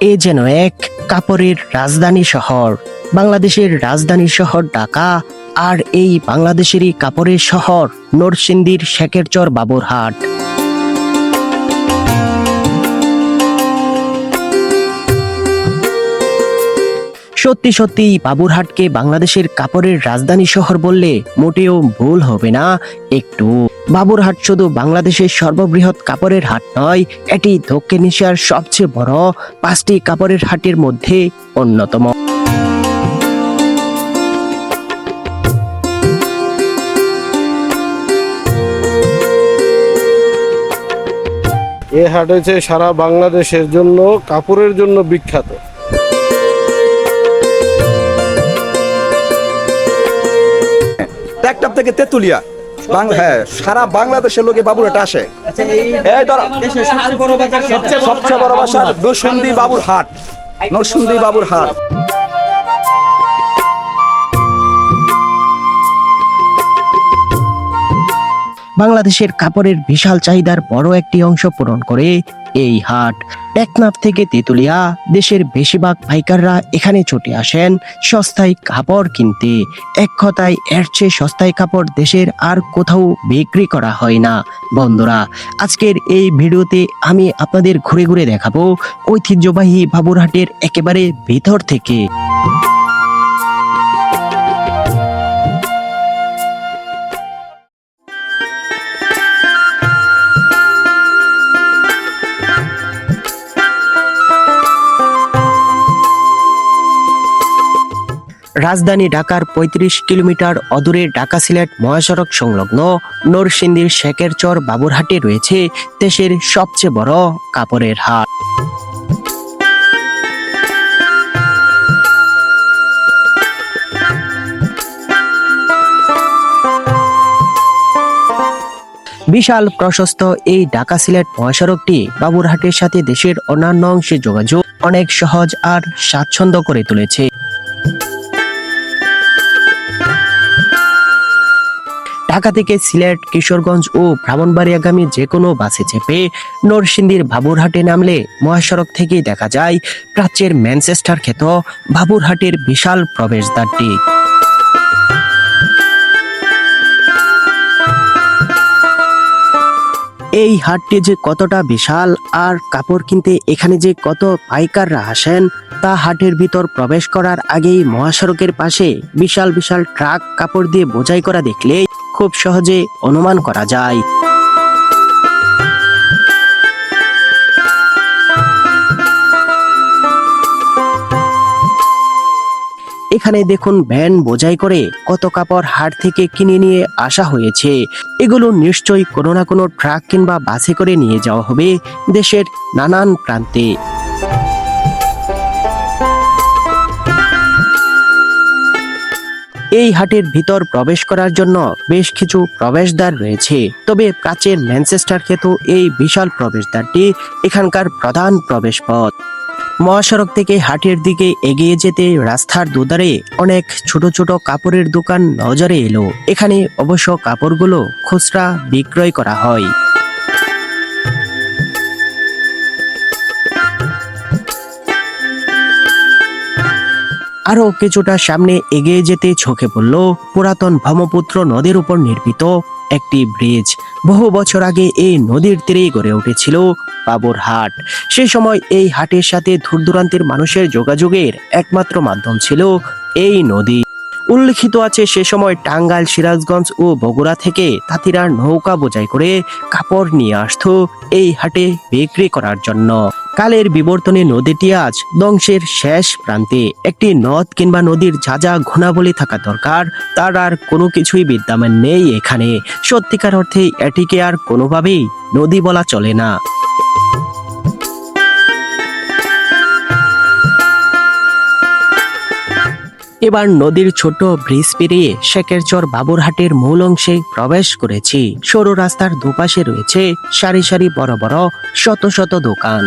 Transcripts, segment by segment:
এ যেন এক কাপড়ের রাজধানী শহর। বাংলাদেশের রাজধানী শহর ঢাকা, আর এই বাংলাদেশেরই কাপড়ের শহর নরসিংদীর শেখেরচর বাবুরহাট। সত্যি সত্যি বাবুরহাটকে বাংলাদেশের কাপড়ের রাজধানী শহর বললে মোটেও ভুল হবে না একটু। বাবুরহাট শুধু বাংলাদেশের সর্ববৃহৎ কাপড়ের হাট নয়, এটি দক্ষিণ এশিয়ার সবচেয়ে বড় 5টি কাপড়ের হাটের মধ্যে অন্যতম। এই হাট হচ্ছে সারা বাংলাদেশের জন্য কাপড়ের জন্য বিখ্যাত। টেকটাপ থেকে তেতুলিয়া হ্যাঁ, সারা বাংলাদেশের লোকে বাবুরহাট আসে। সবচেয়ে বড় বাজার নরসিংদী বাবুরহাট, নরসিংদী বাবুরহাট। বাংলাদেশের কাপড়ের বিশাল চাহিদার বড় একটি অংশ পূরণ করে এই হাট। টেকনাফ থেকে তেতুলিয়া দেশের বেশিরভাগ পাইকাররা এখানে ছুটে আসেন সস্তায় কাপড় কিনতে। এক কথায় এর চেয়ে সস্তায় কাপড় দেশের আর কোথাও বিক্রি করা হয় না। বন্ধুরা, আজকের এই ভিডিওতে আমি আপনাদের ঘুরে ঘুরে দেখাবো ঐতিহ্যবাহী বাবুরহাটের একেবারে ভিতর থেকে। রাজধানী ঢাকার 35 কিলোমিটার অদূরে ঢাকা সিলেট মহাসড়ক সংলগ্ন নরসিংদীর শেখেরচর বাবুরহাটে রয়েছে দেশের সবচেয়ে বড় কাপড়ের হাট। বিশাল প্রশস্ত এই ঢাকা সিলেট মহাসড়কটি বাবুরহাটের সাথে দেশের অন্যান্য অংশে যোগাযোগ অনেক সহজ আর স্বাচ্ছন্দ্য করে তুলেছে। ঢাকা থেকে সিলেট, কিশোরগঞ্জ ও ব্রাহ্মণবাড়িয়াগামী যে কোনো বাসে চেপে নরসিংদীর বাবুরহাটে নামলে মহাসড়ক থেকেই দেখা যায় প্রাচ্যের ম্যানচেস্টার খ্যাত বাবুরহাটের বিশাল প্রবেশদ্বারটি। এই হাটটি যে কতটা বিশাল আর কাপড় কিনতে এখানে যে কত পাইকাররা আসেন তা হাটের ভিতর প্রবেশ করার আগেই মহাসড়কের পাশে বিশাল বিশাল ট্রাক কাপড় দিয়ে বোঝাই করা দেখলে খুব সহজে অনুমান করা যায়। এখানে দেখুন ভ্যান বোঝাই করে কত কাপড় হাট থেকে কিনে নিয়ে আসা হয়েছে। এগুলো নিশ্চয়ই কোনো না কোনো ট্রাক কিংবা বাসে করে নিয়ে যাওয়া হবে দেশের নানান প্রান্তে। এই হাটের ভিতর প্রবেশ করার জন্য বেশ কিছু প্রবেশদ্বার রয়েছে, তবে প্রাচীন ম্যানচেস্টার খ্যাত এই বিশাল প্রবেশদ্বারটি এখানকার প্রধান প্রবেশ পথ। মহাসড়ক থেকে হাটের দিকে এগিয়ে যেতে রাস্তার দুধারে অনেক ছোট ছোট কাপড়ের দোকান নজরে এলো। এখানে অবশ্য কাপড়গুলো খুচরা বিক্রয় করা হয়। আরো কিছুটা সামনে এগিয়ে যেতে চোখে পড়ল পুরাতন ব্রহ্মপুত্র নদীর উপর নির্মিত একটি ব্রিজ। বহু বছর আগে এই নদীর তীরেই গড়ে উঠেছিল বাবুরহাট। সেই সময় এই হাটের সাথে দূর দূরান্তের মানুষের যোগাযোগের একমাত্র মাধ্যম ছিল এই নদী। উল্লেখিত আছে সে সময় টাঙ্গাইল, সিরাজগঞ্জ ও বগুড়া থেকে তাঁতিরা নৌকা বোঝাই করে কাপড় নিয়ে আসতো এই হাটে বিক্রি করার জন্য। কালের বিবর্তনে নদীটি আজ ধ্বংসের শেষ প্রান্তে। একটি নদ কিংবা নদীর যা যা গুণাবলী থাকা দরকার তার আর কোনো কিছুই বিদ্যমান নেই এখানে। সত্যিকার অর্থে এটিকে আর কোনোভাবেই নদী বলা চলে না। এবার নদীর ছোট ব্রিজ পেরিয়ে শেখেরচর বাবুরহাটের মূল অংশে প্রবেশ করেছি। সরু রাস্তার দুপাশে রয়েছে সারি সারি বড় বড় শত শত দোকান।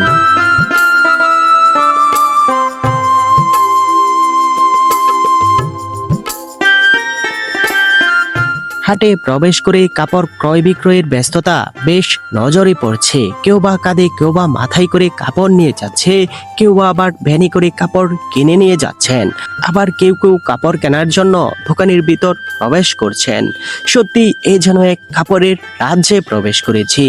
হাটে প্রবেশ করে কাপড় ক্রয় বিক্রয়ের ব্যস্ততা বেশ নজরে পড়ছে। কেউ বা কাঁধে, কেউ বা মাথায় করে কাপড় নিয়ে যাচ্ছে, কেউ বা আবার ভ্যানে করে কাপড় কিনে নিয়ে যাচ্ছেন, আবার কেউ কেউ কাপড় কেনার জন্য দোকানের ভিতর প্রবেশ করছেন। সত্যি এ যেন এক কাপড়ের রাজ্যে প্রবেশ করেছি।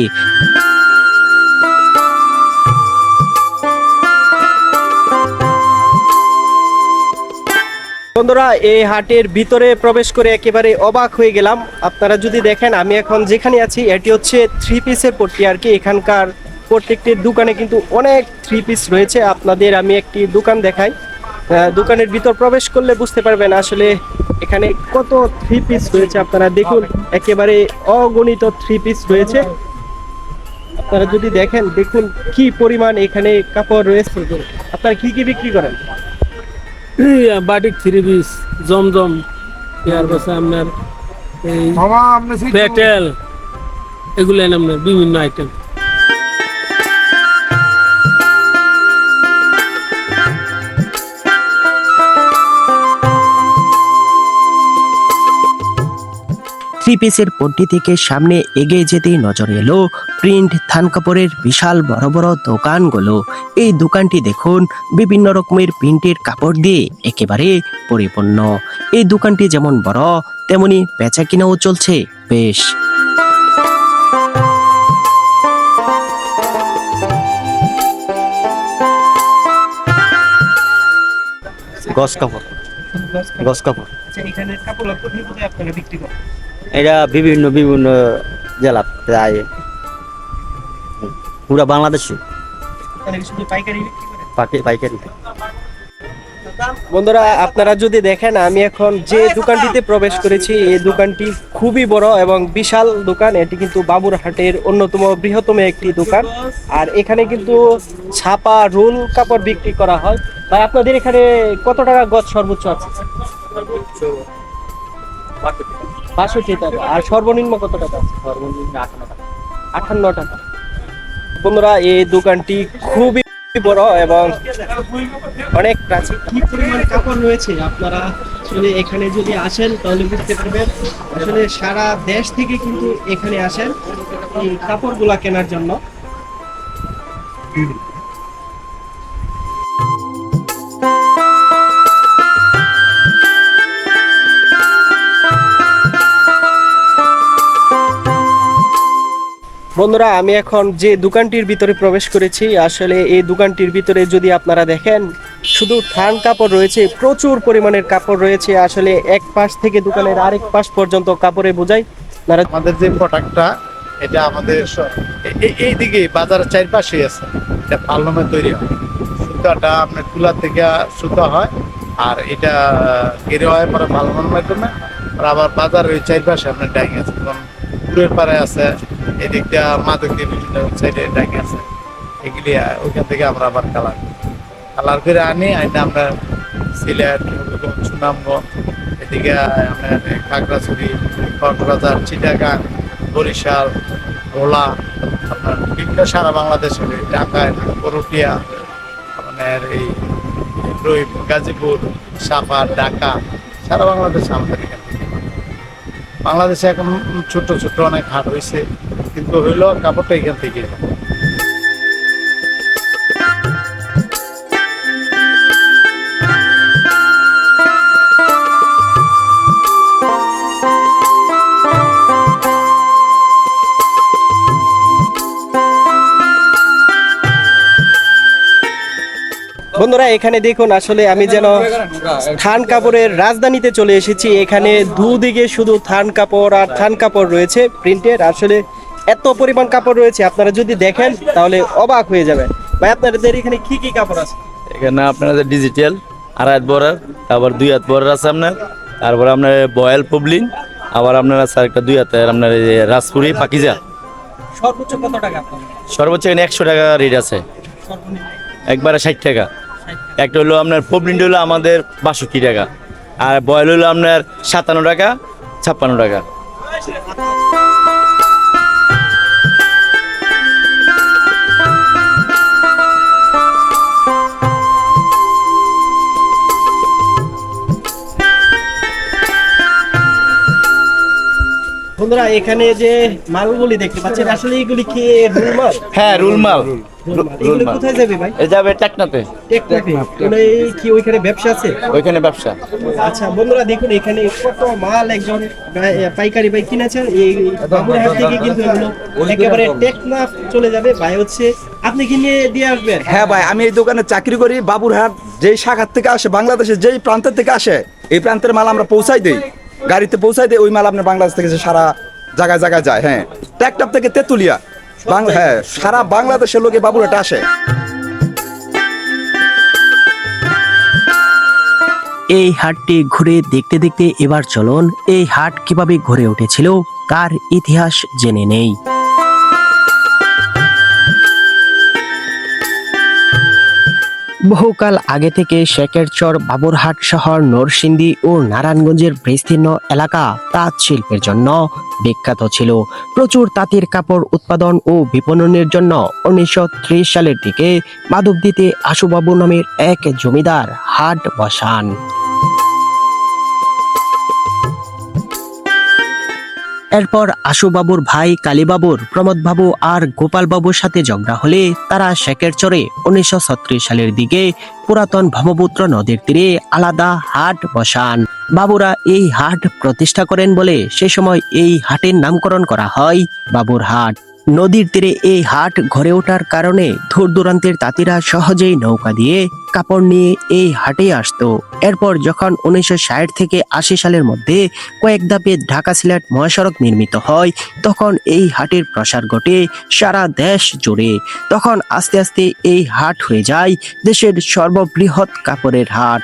বন্ধুরা, এই হাটের ভিতরে প্রবেশ করে একেবারে অবাক হয়ে গেলাম। আপনারা যদি দেখেন, আমি এখন যেখানে আছি এটি হচ্ছে থ্রি পিসের পট্টি আর কি। এখানকার প্রত্যেকটি দোকানে কিন্তু অনেক থ্রি পিস রয়েছে। আপনাদের আমি একটি দোকান দেখাই। দোকানের ভিতর প্রবেশ করলে বুঝতে পারবেন আসলে এখানে কত থ্রি পিস রয়েছে। আপনারা দেখুন, একেবারে অগণিত থ্রি পিস রয়েছে। আপনারা যদি দেখেন, দেখুন কি পরিমাণ এখানে কাপড় রয়েছে। আপনারা কি কি বিক্রি করেন? বাটিক থ্রি পিস, জমজম, এর পাশে আপনার এই প্যাটেল, এগুলো আপনার বিভিন্ন আইটেম। থ্রি পিসের পট্টি থেকে সামনে এগিয়ে যেতেই নজর এলো প্রিন্ট থান কাপড়ের বিশাল বড় বড় দোকানগুলো। এই দোকানটি দেখুন বিভিন্ন রকমের প্রিন্টের কাপড় দিয়ে একেবারে পরিপূর্ণ। এই দোকানটি যেমন বড়, তেমনি বেচা কিনাও চলছে বেশ। গস কাপড়, গস কাপড় এখানের কাপড় আপনারা বিক্রি করেন? এটা বিভিন্ন বিভিন্ন জেলা যায়, পুরা বাংলাদেশে পাইকারি। বন্ধুরা, আপনারা যদি দেখেন, আমি এখন যে দোকানটিতে প্রবেশ করেছি এই দোকানটি খুবই বড় এবং বিশাল দোকান। এটি কিন্তু বাবুরহাটের অন্যতম বৃহত্তম একটি দোকান। আর এখানে কিন্তু ছাপা রোল কাপড় বিক্রি করা হয়। ভাই, আপনাদের এখানে কত টাকা গজ সর্বোচ্চ আছে? 62 টাকা। আর সর্বনিম্ন কত টাকা আছে? সর্বনিম্ন 58 টাকা। বন্ধুরা, এই দোকানটি খুবই বড় এবং অনেক প্রাচীন। কি পরিমাণ কাপড় রয়েছে আপনারা আসলে এখানে যদি আসেন তাহলে বুঝতে পারবেন। আসলে সারা দেশ থেকে কিন্তু এখানে আসেন এই কাপড়গুলা কেনার জন্য। বন্ধুরা, আমি এখন যে দোকানটির ভিতরে প্রবেশ করেছি, আসলে এই দোকানটির ভিতরে যদি আপনারা দেখেন, শুধু থান কাপড় রয়েছে, প্রচুর পরিমাণের কাপড় রয়েছে। আসলে এক পাশ থেকে দোকানের আরেক পাশ পর্যন্ত কাপড়ে বোঝাই। আমাদের যে প্রোডাক্টটা, এটা আমাদের এই দিকে বাজারের চারপাশে আছে। এটা পালমে তৈরি হয়, সুতাটা আপনার তুলা থেকে সুতা হয়, আর এটা কেড়ে হয় পরে পালমের মাধ্যমে। আর আবার বাজারের ওই চারপাশে আপনার ডাইং আছে, যেমন পুরের পাড়ে আছে, এদিকটা মাদক দিয়ে বিভিন্ন সাইডে ডাইং আছে। এগুলি ওইখান থেকে আমরা আবার কালার করে আনি আমরা সিলেট, সুনামগঞ্জ, এদিকে আপনার খাগড়াছড়ি, কক্সবাজার, চিটাগাং, বরিশাল, ভোলা, আপনার বিভিন্ন সারা বাংলাদেশে, ঢাকায়, করটিয়া, আপনার এই গাজীপুর, সাপার, ঢাকা, সারা বাংলাদেশে আমাদের এখান থেকে। বাংলাদেশে এখন ছোট ছোট অনেক হাট হয়েছে, কিন্তু হইলো কাপড়টা এখান থেকে। বন্ধুরা, এখানে দেখুন, আসলে আমি যেন থান কাপড়ের রাজধানীতে চলে এসেছি। এখানে দুদিকে শুধু থান কাপড় আর থান কাপড় রয়েছে প্রিন্টের। আসলে এত পরিমাণ কাপড় রয়েছে, আপনারা যদি দেখেন তাহলে অবাক হয়ে যাবেন। ভাই, আপনাদের এখানে কি কি কাপড় আছে? এখানে আপনাদের ডিজিটাল 2.5 হাত বড়ার, আবার 2 হাত বড়ার আছে আপনার, তারপরে আপনার বয়েল পবলিন, আবার আপনার আছে একটা 2 হাতের আপনার রাজপুরি পাকিজা। সর্বোচ্চ কত টাকা? সর্বোচ্চ এখানে 100 টাকা রেট আছে, একবারে 60 টাকা। একটা হলো আপনার পবলিনটা হলো আমাদের 62 টাকা, আর বয়েল হলো আপনার 57 টাকা, 56 টাকা। বন্ধুরা এখানে যে মালগুলি দেখতে পাচ্ছেন আসলে এগুলি কি রুল মাল? হ্যাঁ রুলমাল এগুলো কোথায় যাবে ভাই? এ যাবে টেকনাতে, টেকনাফে। কি ওইখানে ব্যবসা আছে? ওইখানে ব্যবসা। আচ্ছা বন্ধুরা দেখুন এখানে কত মাল একজন পাইকারি ভাই কিনেছেন এই বাবুরহাট থেকে, কিন্তু এগুলো একেবারে টেকনাফ চলে যাবে। ভাই হচ্ছে আপনি কি নিয়ে দিয়ে আসবেন? হ্যাঁ ভাই, আমি এই দোকানে চাকরি করি। বাবুরহাট যেই শাখার থেকে আসে, বাংলাদেশের যেই প্রান্তের থেকে আসে, এই প্রান্তের মাল আমরা পৌঁছাই দেই, গাড়িতে পৌঁছাই দেই। ওই মাল আপনার বাংলাদেশ থেকে সারা জায়গায় জায়গায় যায়। হ্যাঁ, টেকটাপ থেকে তেতুলিয়া, হ্যাঁ, সারা বাংলাদেশের লোকে বাবুরহাট আসে। এই হাটটি ঘুরে দেখতে দেখতে এবার চলুন এই হাট কিভাবে গড়ে উঠেছিল তার ইতিহাস জেনে নেই। বহুকাল আগে থেকে শেখেরচর, বাবুরহাট শহর, নরসিংদী ও নারায়ণগঞ্জের বিস্তীর্ণ এলাকা তাঁত শিল্পের জন্য বিখ্যাত ছিল। প্রচুর তাঁতের কাপড় উৎপাদন ও বিপণনের জন্য 1930 সালের দিকে মাধবদীতে আশুবাবু নামের এক জমিদার হাট বসান। এরপর আশুবাবুর ভাই কালীবাবুর, প্রমোদবাবু আর গোপালবাবুর সাথে ঝগড়া হলে তারা শেখেরচরে 1936 সালের দিকে পুরাতন ব্রহ্মপুত্র নদীর তীরে আলাদা হাট বসান। বাবুরা এই হাট প্রতিষ্ঠা করেন বলে সে সময় এই হাটের নামকরণ করা হয় বাবুরহাট। নদীর তীরে এই হাট গড়ে ওঠার কারণে দূর দূরান্তের তাঁতিরা সহজেই নৌকা দিয়ে কাপড় নিয়ে এই হাটে আসতো। এরপর যখন 1960 থেকে 80 সালের মধ্যে কয়েক ধাপে ঢাকা সিলেট মহাসড়ক নির্মিত হয়, তখন এই হাটের প্রসার ঘটে সারা দেশ জুড়ে। তখন আস্তে আস্তে এই হাট হয়ে যায় দেশের সর্ববৃহৎ কাপড়ের হাট।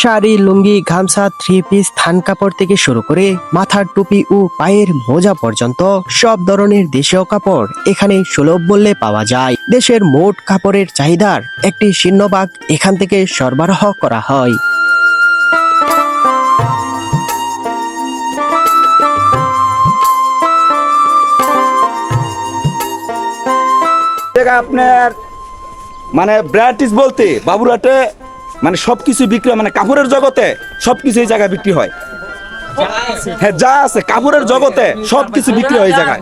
শাড়ি, লুঙ্গি, গামছা, থ্রি পিস, থান কাপড় থেকে শুরু করে মাথার টুপি ও পায়ের মোজা পর্যন্ত সব ধরনের দেশীয় কাপড় এখানে সুলভ মূল্যে পাওয়া যায়। দেশের মোট কাপড়ের চাহিদার একটি সিংহভাগ এখান থেকে সরবরাহ করা হয়। আপনার মানে ভ্যারাইটিস বলতে বাবুরহাটে মানে সবকিছু বিক্রি হয়, মানে কাপড়ের জগতে সবকিছু এই জায়গায় বিক্রি হয়। হ্যাঁ, যা আছে কাপড়ের জগতে সবকিছু বিক্রি হয় এই জায়গায়।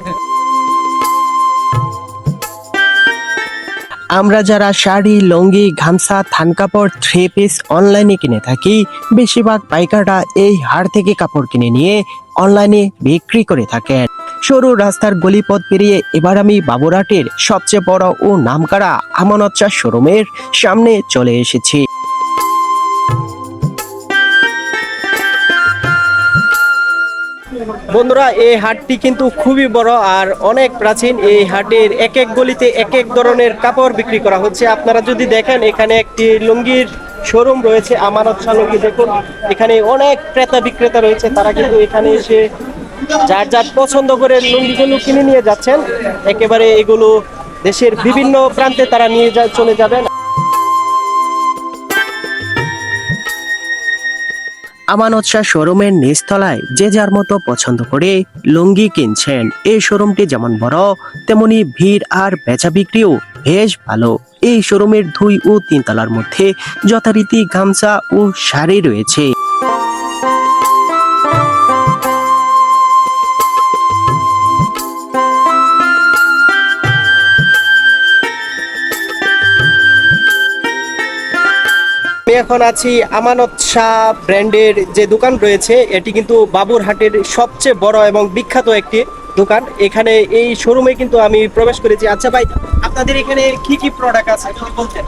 আমরা যারা শাড়ি, লুঙ্গি, গামছা, থান কাপড়, থ্রি পিস অনলাইনে কিনে থাকি, বেশিরভাগ পাইকাররা এই হাট থেকে কাপড় কিনে নিয়ে অনলাইনে বিক্রি করে থাকেন। সরু রাস্তার গলিপথ পেরিয়ে এবার আমি বাবুরহাটের সবচেয়ে বড় ও নামকরা আমানত শাহ শোরুমের সামনে চলে এসেছি। বন্ধুরা এই হাটটি কিন্তু খুবই বড় আর অনেক প্রাচীন। এই হাটের এক এক গলিতে এক এক ধরনের কাপড় বিক্রি করা হচ্ছে। আপনারা যদি দেখেন এখানে একটি লুঙ্গির শোরুম রয়েছে, আমানত শাহ লুঙ্গি। দেখুন এখানে অনেক ক্রেতা বিক্রেতা রয়েছে, তারা কিন্তু এখানে এসে যার যার পছন্দ করে লুঙ্গিগুলো কিনে নিয়ে যাচ্ছেন। একেবারে এগুলো দেশের বিভিন্ন প্রান্তে তারা নিয়ে চলে যাবেন। আমানত শাহ শোরুমের নিচতলায় যে যার মতো পছন্দ করে লুঙ্গি কিনছেন। এই শোরুমটি যেমন বড় তেমনি ভিড় আর বেচা বিক্রিও বেশ ভালো। এই শোরুমের 2 ও 3 তলার মধ্যে যথারীতি গামছা ও শাড়ি রয়েছে। আমি এখন আছি আমানত শাহ ব্র্যান্ডের যে দোকান রয়েছে, এটি কিন্তু বাবুরহাটের সবচেয়ে বড় এবং বিখ্যাত একটি দোকান। এখানে এই শোরুমে কিন্তু আমি প্রবেশ করেছি। আচ্ছা ভাই, আপনাদের এখানে কি কি প্রোডাক্ট আছে বলতেন?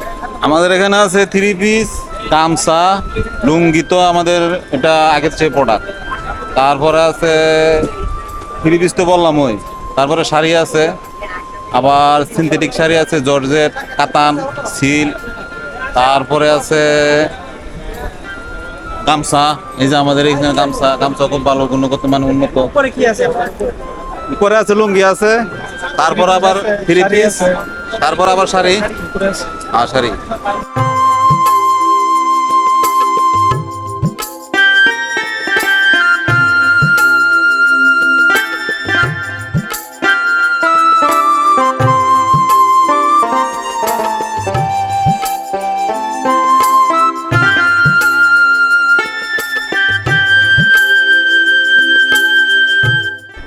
আমাদের এখানে আছে থ্রি পিস, গামছা, লুঙ্গি, তো আমাদের এটা আগের চেয়ে প্রোডাক্ট। তারপরে আছে থ্রি পিস তো বললাম ওই, তারপরে শাড়ি আছে, আবার সিনথেটিক শাড়ি আছে, জর্জেট, কাতান, সিল্ক, তারপরে আছে গামছা। এই যে আমাদের এইখানে গামছা খুব ভালো, গুণগত মান উন্নত। পরে কি আছে আপনার? উপরে আছে লুঙ্গি আছে, তারপর আবার থ্রি পিস, তারপর আবার শাড়ি, আর শাড়ি।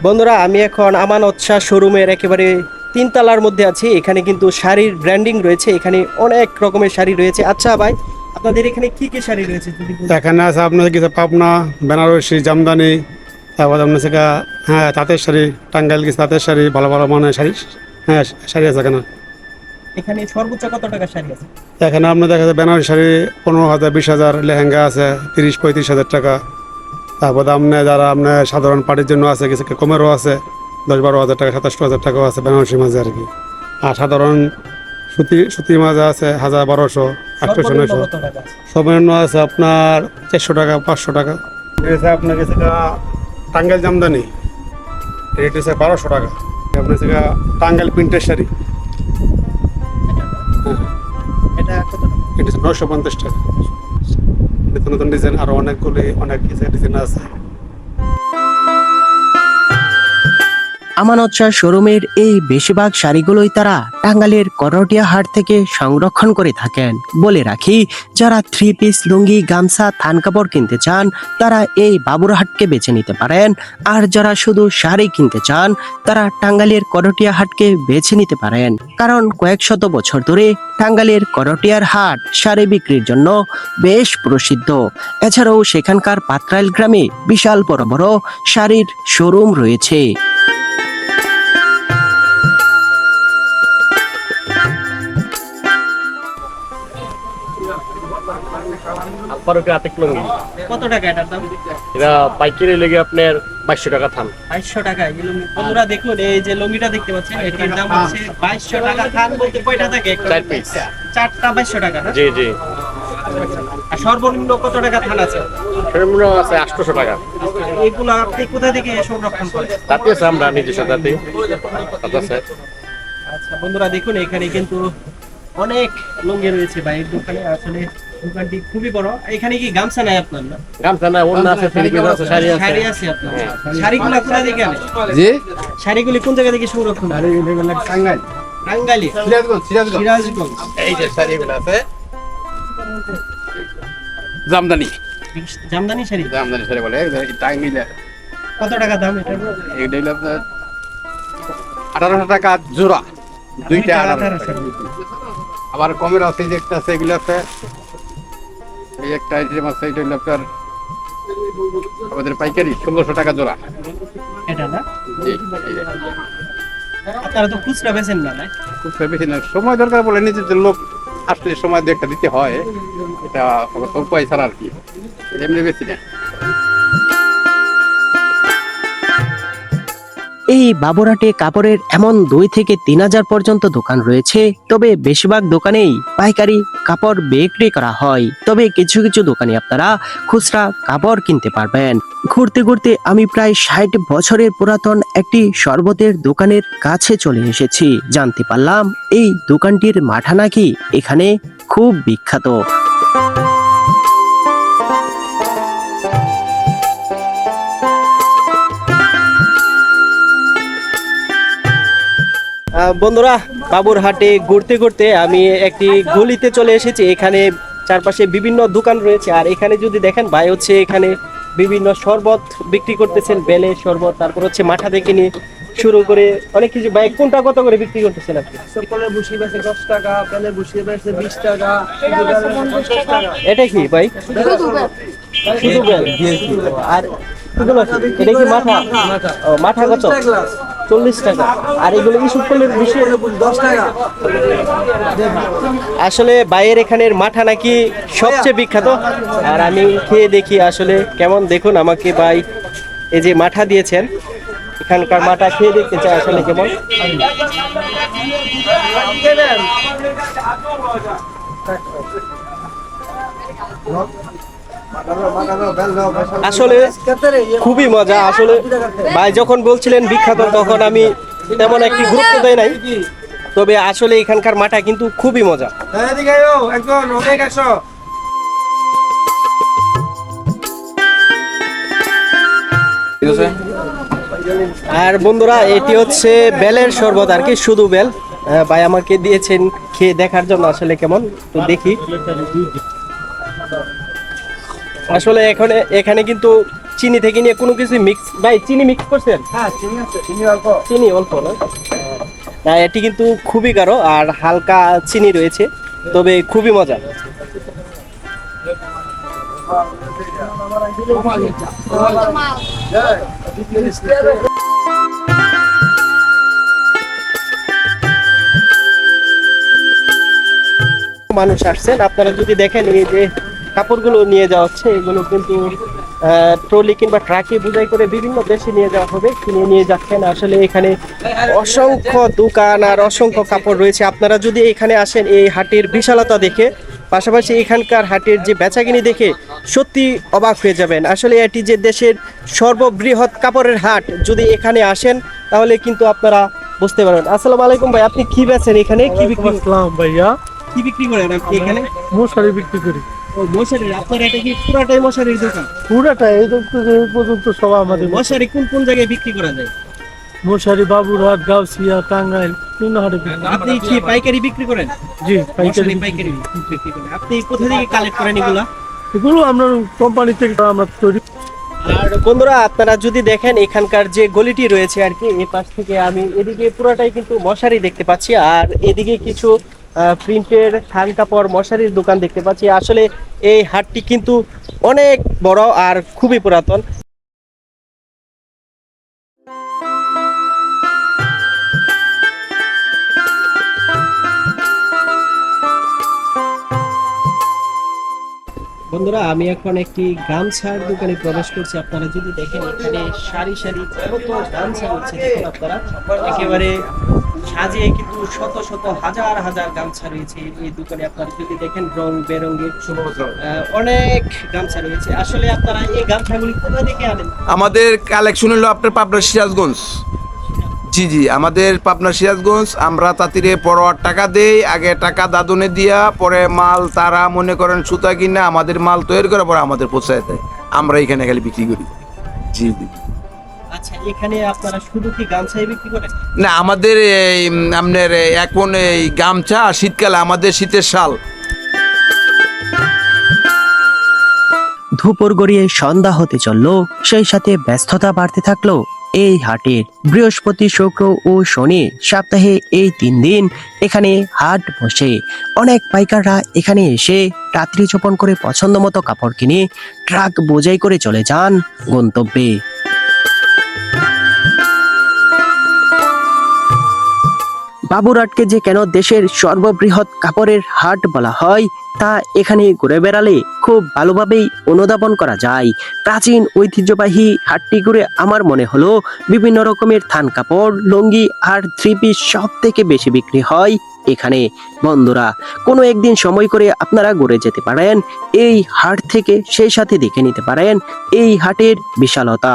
বন্ধুরা আমি এখন আমানত শাহ শোরুমের একেবারে 3 তলার মধ্যে আছি। এখানে কিন্তু শাড়ির ব্র্যান্ডিং রয়েছে, এখানে অনেক রকমের শাড়ি রয়েছে। আচ্ছা ভাই, আপনাদের এখানে কি কি শাড়ি রয়েছে যদি বলেন? এখানে আছে আপনার কিছু পাবনা, বেনারসি, জামদানি, তারপর আপনার থেকে তাঁতের শাড়ি, টাঙ্গাইল কিছু তাঁতের শাড়ি, ভালো ভালো মানের শাড়ি, শাড়ি আছে এখানে। এখানে সর্বোচ্চ কত টাকা শাড়ি আছে? এখানে আপনার দেখা যায় বেনারসি শাড়ি 15,000, 20,000, লেহেঙ্গা আছে 30-35,000 টাকা। তারপর আপনার যারা আপনার সাধারণ পার্টির জন্য আছে কিছু কমেরও আছে 10-12,000 টাকা, 27,000 টাকাও আছে বেনারসি মাঝে আর কি। আর সাধারণ সুতি মাঝে আছে 1,000, 1,200, 800, 900। কত টাকা আছে? সর্বনিম্ন আছে আপনার 400 টাকা, 500 টাকা। এটা আপনার কাছে টাঙ্গাইল জামদানি, রেট হচ্ছে 1200 টাকা। আপনার কাছে টাঙ্গাইল প্রিন্টের শাড়ি, এটা কত টাকা? এটা হচ্ছে 950 টাকা। নতুন নতুন ডিজাইন আরো অনেক ডিজাইন আছে। আমানত শাহ শোরুমের এই বেশিরভাগ শাড়িগুলোই তারা টাঙ্গাইলের করটিয়া হাট থেকে সংরক্ষণ করে থাকেন। বলে রাখি, যারা 3 পিস, লুঙ্গি, গামছা, থান কাপড় কিনতে চান তারা এই বাবুরহাটকে বেছে নিতে পারেন। আর যারা শুধু শাড়ি কিনতে চান তারা টাঙ্গাইলের করটিয়া হাটকে বেছে নিতে পারেন, কারণ কয়েক শত বছর ধরে টাঙ্গাইলের করটিয়ার হাট শাড়ি বিক্রির জন্য বেশ প্রসিদ্ধ। এছাড়াও সেখানকার পাত্রাইল গ্রামে বিশাল বড় বড় শাড়ির শোরুম রয়েছে। আলফারুকের আতিক লুঙ্গি, কত টাকা এটার দাম? এটা পাইকারি লেগে আপনার 2200 টাকা থান। 2200 টাকা এই লুঙ্গি। বন্ধুরা দেখুন, এই যে লুঙ্গিটা দেখতে পাচ্ছেন এটার দাম হচ্ছে 2200 টাকা। থান বলতে কয়টা থাকে? 4 পিস। 4টা 2200 টাকা না? জি জি। আর সর্বনিম্ন কত টাকা থান আছে? সর্বনিম্ন আছে 800 টাকা। এগুলো আপনি কোথা থেকে সংরক্ষণ করেন? তাতে আছে আমরা নিজস্ব তাতে আছে। আচ্ছা বন্ধুরা দেখুন, এখানে কিন্তু অনেক লুঙ্গি রয়েছে ভাই এই দোকানে। আসলে দোকানটি খুবই বড়। এখানে কি গামছা নাই আপনার? না গামছা না, ওড়না আছে, থ্রি পিস আছে, শাড়ি আছে। শাড়ি আছে আপনার? শাড়িগুলো কোথা থেকে আনেন? জি, শাড়িগুলি কোন জায়গা থেকে সংরক্ষণ করেন? টাঙ্গাইল, টাঙ্গাইলে, সিরাজগঞ্জ। এই যে শাড়িগুলো আছে জামদানি, জামদানি শাড়ি জামদানি শাড়ি বলে টাঙ্গাইলে। কত টাকা দাম এটা? এইটা হলো আপনার 1800 টাকা জোড়া, দুইটা 1800 টাকা। আবার কমের আছে, এই যে একটা আছে, এগুলো আছে, এই একটা আইটেম আছে, এটা হলো আপনার আমাদের পাইকারি 1600 টাকা জোড়া। এটা না? জি, আপনারা তো খুচরা বেচেন না? খুব বেশি না, সময় দরকার বলে নিজেদের লোক আসলে সময় দিয়ে একটা দিতে হয়, এটা উপায় ছাড়া আর কি, এমনি বেশি না। এই বাবুরহাটে কাপড়ের এমন 2 থেকে 3000 পর্যন্ত দোকান রয়েছে। তবে বেশিরভাগ দোকানেই পাইকারি কাপড় বিক্রি করা হয়। তবে কিছু কিছু দোকানে আপনারা খুচরা কাপড় কিনতে পারবেন। ঘুরতে ঘুরতে আমি প্রায় 60 বছরের পুরাতন একটি শরবতের দোকানের কাছে চলে এসেছি। জানতে পারলাম এই দোকানটির মাঠা নাকি এখানে খুব বিখ্যাত। বন্ধুরা, বাবুরহাটে ঘুরতে ঘুরতে আমি একটি গলিতে চলে এসেছি। এখানে চারপাশে বিভিন্ন দোকান রয়েছে। আর এখানে যদি দেখেন ভাই হচ্ছে এখানে বিভিন্ন শরবত বিক্রি করতেছেন, বেলের শরবত, তারপর হচ্ছে মাঠা থেকে নিয়ে শুরু করে অনেক কিছু। ভাই কোনটা কত করে বিক্রি করতেছেন আপনি? সকলের বসি বেছে 10 টাকা, বেলের বসি বেছে 20 টাকা, 50 টাকা। এটা কি ভাই? শুধু বেল। আর এগুলো কি? এটা কি মাঠা? ও, মাঠা কত? 40 টাকা। আর এগুলো কি শুকলের বেশি? 10 টাকা। আসলে বাইরের এখানের মাঠা নাকি সবচেয়ে বিখ্যাত। আর আমি খেয়ে দেখি আসলে কেমন। দেখুন আমাকে ভাই এই যে মাঠা দিয়েছেন, এখানকার মাঠা খেয়ে দেখতে চাই আসলে কেমন। আসলে খুবই মজা। আসলে ভাই যখন বলছিলেন বিখ্যাত তখন আমি তেমন একটি গুরুত্ব দেই নাই, তবে আসলে এখানকার মাঠা কিন্তু খুবই মজা। আর বন্ধুরা এটি হচ্ছে বেলের শরবত আর কি, শুধু বেল। ভাই আমাকে দিয়েছেন খেয়ে দেখার জন্য আসলে কেমন, তো দেখি। আসলে এখানে কিন্তু চিনি থেকে নিয়ে কোনো কিছু মিক্স, ভাই চিনি মিক্স করছেন? হ্যাঁ চিনি আছে, চিনি অল্প। চিনি অল্প না? না, এটি কিন্তু খুবই গাঢ় আর হালকা চিনি রয়েছে, তবে খুবই মজা। মানুষ আসছেন, আপনারা যদি দেখেন এই যে কাপড়গুলো নিয়ে যাওয়া হচ্ছে, এগুলো কিন্তু ট্রলি কিংবা ট্রাকে বোঝাই করে বিভিন্ন দেশে নিয়ে যাওয়া হবে, কিনে নিয়ে যাচ্ছেন। আসলে এখানে অসংখ্য দোকান আর অসংখ্য কাপড় রয়েছে। আপনারা যদি এখানে আসেন এই হাটের বিশালতা দেখে, পাশাপাশি এখানকার হাটের যে বেচাকিনি দেখে সত্যি অবাক হয়ে যাবেন। আসলে এটি যে দেশের সর্ববৃহৎ কাপড়ের হাট, যদি এখানে আসেন তাহলে কিন্তু আপনারা বুঝতে পারবেন। আসসালামু আলাইকুম ভাই, আপনি কি বেচেন এখানে? কি বিক্রি ভাইয়া, কি বিক্রি করেন আপনি এখানে? মশারি বিক্রি করি। ও মশারি, আপনার এটা কি পুরাটাই মশারির দোকান? পুরাটা এই পর্যন্ত সব আমাদের। মশারি কোন কোন জায়গায় বিক্রি করা যায়? মশারি বাবুরহাট, গাউসিয়া, টাঙ্গাইল, বিভিন্ন হাটে বিক্রি করি। আপনি কি পাইকারি বিক্রি করেন? জি, মশারি পাইকারি বিক্রি করেন। আপনি কোথা থেকে কালেক্ট করেন এগুলা? এগুলো আমরা কোম্পানি থেকে আমরা তৈরি। আর বন্ধুরা, আপনারা যদি দেখেন এখানকার যে গলিটি রয়েছে আর কি, এই পাশ থেকে আমি এদিকে পুরাটাই কিন্তু মশারি দেখতে পাচ্ছি, আর এদিকে কিছু প্রিন্টের থান কাপড় মশারির দোকান দেখতে পাচ্ছি। আসলে এই হাটটি কিন্তু অনেক বড় আর খুবই পুরাতন। বন্ধুরা, আমি এখন একটি গামছার দোকানে প্রবেশ করছি। আপনারা যদি দেখেন এখানে সারি সারি কত গামছা রয়েছে, দেখুন আপনারা একেবারে সাজিয়ে কিন্তু শত শত হাজার হাজার গামছা রয়েছে এই দোকানে। আপনারা যদি দেখেন রং বেরঙের অনেক গামছা রয়েছে। আসলে আপনারা এই গামছাগুলি কোথা থেকে আনেন? আমাদের কালেকশন হলো আপনার পাবনা সিরাজগঞ্জ। জি জি, আমাদের পাবনা সিরাজগঞ্জ। আমরা তাঁতিরে পরোয়ার টাকা দেই, আগে টাকা দাদনে দিয়া, পরে মাল তারা মনে করেন সুতা কিনা আমাদের মাল তৈরি করে পরে আমাদের পৌঁছায় দেয়, আমরা এখানে খালি বিক্রি করি। জি জি। আচ্ছা, এখানে আপনারা শুধু কি গামছাই বিক্রি করেন? না, আমাদের এই আপনার এখন এই গামছা, শীতকালে আমাদের শীতের শাল। দুপুর গড়িয়ে সন্ধ্যা হতে চলল, সেই সাথে ব্যস্ততা বাড়তে থাকলো এই হাটের। বৃহস্পতি, শুক্র ও শনি সপ্তাহে এই 3 দিন এখানে হাট বসে। অনেক পাইকাররা এখানে এসে রাত্রি যাপন করে পছন্দ মতো কাপড় কিনে ট্রাক বোঝাই করে চলে যান গন্তব্যে। বাবুরহাটকে যে কেন দেশের সর্ববৃহৎ কাপড়ের হাট বলা হয় তা এখানে ঘুরে বেড়ালে খুব ভালোভাবেই অনুধাবন করা যায়। প্রাচীন ঐতিহ্যবাহী হাটটি ঘুরে আমার মনে হলো বিভিন্ন রকমের থান কাপড়, লুঙ্গি আর 3 পিস সব থেকে বেশি বিক্রি হয় এখানে। বন্ধুরা, কোনো একদিন সময় করে আপনারা ঘুরে যেতে পারেন এই হাট থেকে, সেই সাথে দেখে নিতে পারেন এই হাটের বিশালতা।